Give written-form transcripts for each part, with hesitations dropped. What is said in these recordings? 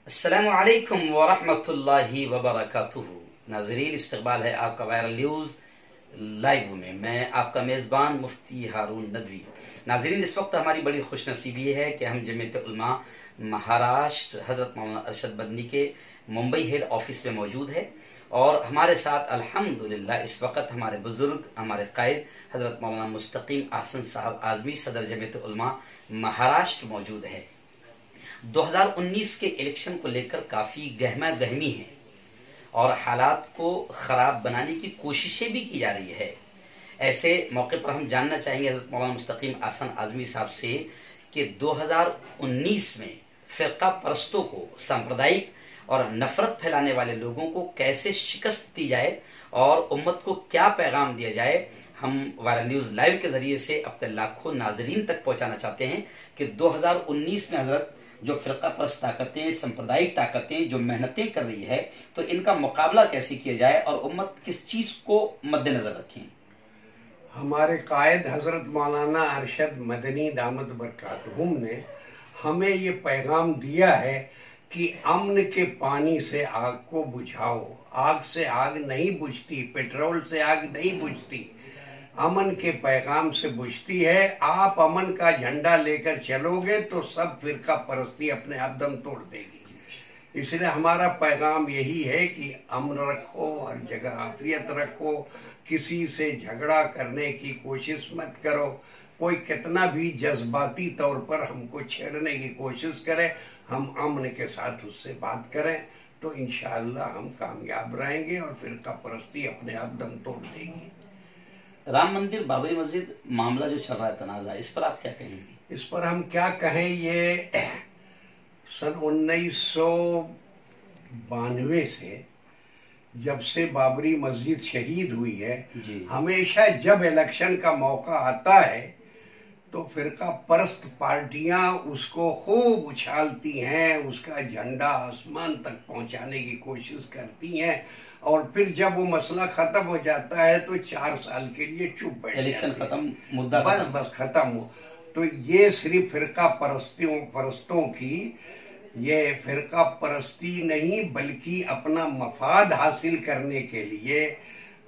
अस्सलामुअलैकुम वरहमतुल्लाहि वबरकातुहू। नाज़रीन, इस्तकबाल है आपका वायरल न्यूज़ लाइव में। मैं आपका मेज़बान मुफ्ती हारून नदवी। नाज़रीन, इस वक्त हमारी बड़ी खुशनसीबी है कि हम जमीयत उलमा महाराष्ट्र हज़रत मौलाना अरशद मदनी के मुंबई हेड ऑफिस में मौजूद है और हमारे साथ अल्हम्दुलिल्लाह इस वक्त हमारे बुजुर्ग, हमारे कायद हज़रत मौलाना मुस्तकीम अहसन साहब आज़मी सदर जमीयत उलमा महाराष्ट्र मौजूद है। 2019 के इलेक्शन को लेकर काफी गहमा गहमी है और हालात को खराब बनाने की कोशिशें भी की जा रही है। ऐसे मौके पर हम जानना चाहेंगे हज़रत मौलाना मुस्तकीम अहसन आज़मी साहब से कि 2019 में फिरका परस्तों को, सांप्रदायिक और नफरत फैलाने वाले लोगों को कैसे शिकस्त दी जाए और उम्मत को क्या पैगाम दिया जाए। हम वायरल न्यूज लाइव के जरिए से अपने लाखों नाजरीन तक पहुंचाना चाहते हैं कि 2019 में हजरत जो फिरका परस्त ताकतें, सांप्रदायिक ताकतें जो मेहनतें कर रही है, तो इनका मुकाबला कैसे किया जाए और उम्मत किस चीज को मद्देनजर रखें। हमारे कायद हजरत मौलाना अरशद मदनी दामद बरकातहुम ने हमें ये पैगाम दिया है कि अमन के पानी से आग को बुझाओ। आग से आग नहीं बुझती, पेट्रोल से आग नहीं बुझती, अमन के पैगाम से बुझती है। आप अमन का झंडा लेकर चलोगे तो सब फिरका परस्ती अपने आप दम तोड़ देगी। इसलिए हमारा पैगाम यही है कि अमन रखो, हर जगह आफियत रखो, किसी से झगड़ा करने की कोशिश मत करो। कोई कितना भी जज्बाती तौर पर हमको छेड़ने की कोशिश करे, हम अमन के साथ उससे बात करें तो इंशाअल्लाह हम कामयाब रहेंगे और फिरका परस्ती अपने आप दम तोड़ देगी। राम मंदिर, बाबरी मस्जिद मामला जो चल रहा है तनाज़ा, इस पर आप क्या कहेंगे? इस पर हम क्या कहें। ये सन 1992 से जब से बाबरी मस्जिद शहीद हुई है, हमेशा जब इलेक्शन का मौका आता है तो फिरका परस्त पार्टियां उसको खूब उछालती हैं, उसका झंडा आसमान तक पहुंचाने की कोशिश करती हैं और फिर जब वो मसला खत्म हो जाता है तो 4 साल के लिए चुप बैठ, इलेक्शन खत्म, मुद्दा बस खत्म हो। तो ये सिर्फ फिरका परस्तों की ये फिरका परस्ती नहीं, बल्कि अपना मफाद हासिल करने के लिए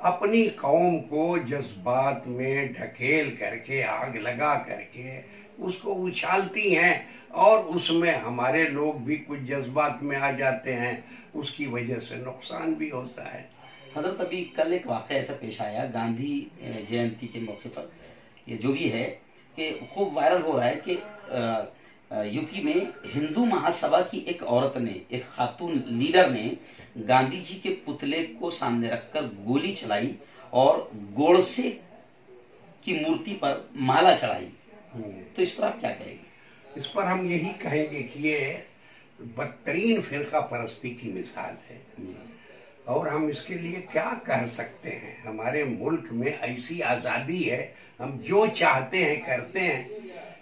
अपनी कौम को जज्बात में ढकेल करके, आग लगा करके उसको उछालती हैं और उसमें हमारे लोग भी कुछ जज्बात में आ जाते हैं, उसकी वजह से नुकसान भी होता है। हजरत, अभी कल एक वाक़या ऐसा पेश आया गांधी जयंती के मौके पर, ये जो भी है कि खूब वायरल हो रहा है कि यूपी में हिंदू महासभा की एक औरत ने, एक खातून लीडर ने गांधी जी के पुतले को सामने रखकर गोली चलाई और गोडसे की मूर्ति पर माला चढ़ाई। तो इस पर आप क्या कहेंगे? इस पर हम यही कहेंगे कि ये बदतरीन फिरका परस्ती की मिसाल है और हम इसके लिए क्या कर सकते हैं। हमारे मुल्क में ऐसी आज़ादी है, हम जो चाहते हैं करते हैं,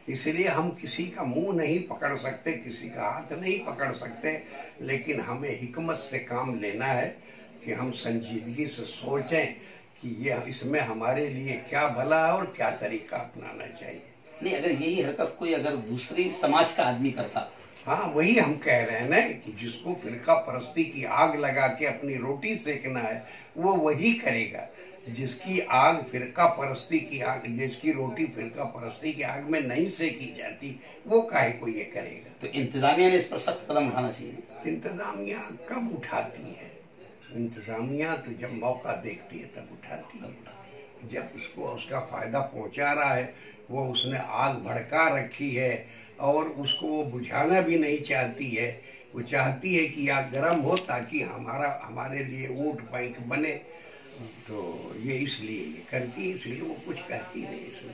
इसलिए हम किसी का मुंह नहीं पकड़ सकते, किसी का हाथ नहीं पकड़ सकते, लेकिन हमें हिकमत से काम लेना है कि हम संजीदगी से सोचें कि ये इसमें हमारे लिए क्या भला है और क्या तरीका अपनाना चाहिए। नहीं, अगर यही हरकत कोई अगर दूसरी समाज का आदमी करता, हाँ वही हम कह रहे हैं ना कि जिसको फिरका परस्ती की आग लगा के अपनी रोटी सेकना है वो वही करेगा। जिसकी आग फिरका परस्ती की आग, जिसकी रोटी फिरका परस्ती की आग में नहीं सेकी जाती, वो काहे को ये करेगा। तो इंतजामिया ने इस पर सख्त कदम उठाना चाहिए। इंतजामिया कब उठाती है? इंतजामिया तो जब मौका देखती है तब उठाती है, जब उसको उसका फायदा पहुंचा रहा है, वो उसने आग भड़का रखी है और उसको वो बुझाना भी नहीं चाहती है। वो चाहती है कि आग गर्म हो ताकि हमारे लिए वोट बैंक बने, तो ये इसलिए ये करती है, इसलिए वो कुछ कहती नहीं इसमें।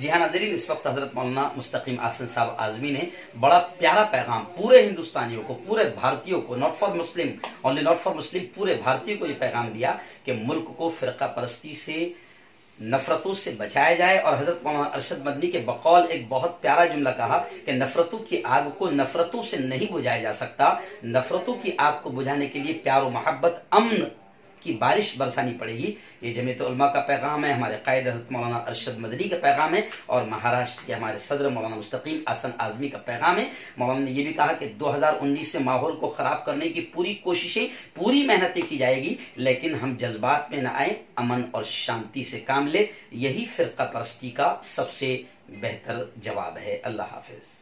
जी हाँ नाज़रीन, इस वक्त हजरत मौलाना मुस्तकीम अहसन साहब आज़मी ने बड़ा प्यारा पैगाम पूरे हिंदुस्तानियों को, पूरे भारतीयों को, not for Muslim, only not for Muslim, पूरे भारतीयों को ये पैगाम दिया कि मुल्क को फिरका परस्ती से, नफरतों से बचाया जाए। और हजरत मौलाना अरशद मदनी के बकौल एक बहुत प्यारा जुमला कहा कि नफरतों की आग को नफरतों से नहीं बुझाया जा सकता, नफरतों की आग को बुझाने के लिए प्यार और मोहब्बत, अमन की बारिश बरसानी पड़ेगी। ये जमीयत उलमा का पैगाम है, हमारे कायद हज़रत मौलाना अरशद मदनी का पैगाम है और महाराष्ट्र के हमारे सदर मौलाना मुस्तकीम हसन आजमी का पैगाम है। मौलाना ने यह भी कहा कि 2019 में माहौल को खराब करने की पूरी कोशिशें, पूरी मेहनतें की जाएगी, लेकिन हम जज्बात में न आए, अमन और शांति से काम ले। यही फिरका परस्ती का सबसे बेहतर जवाब है। अल्लाह हाफिज।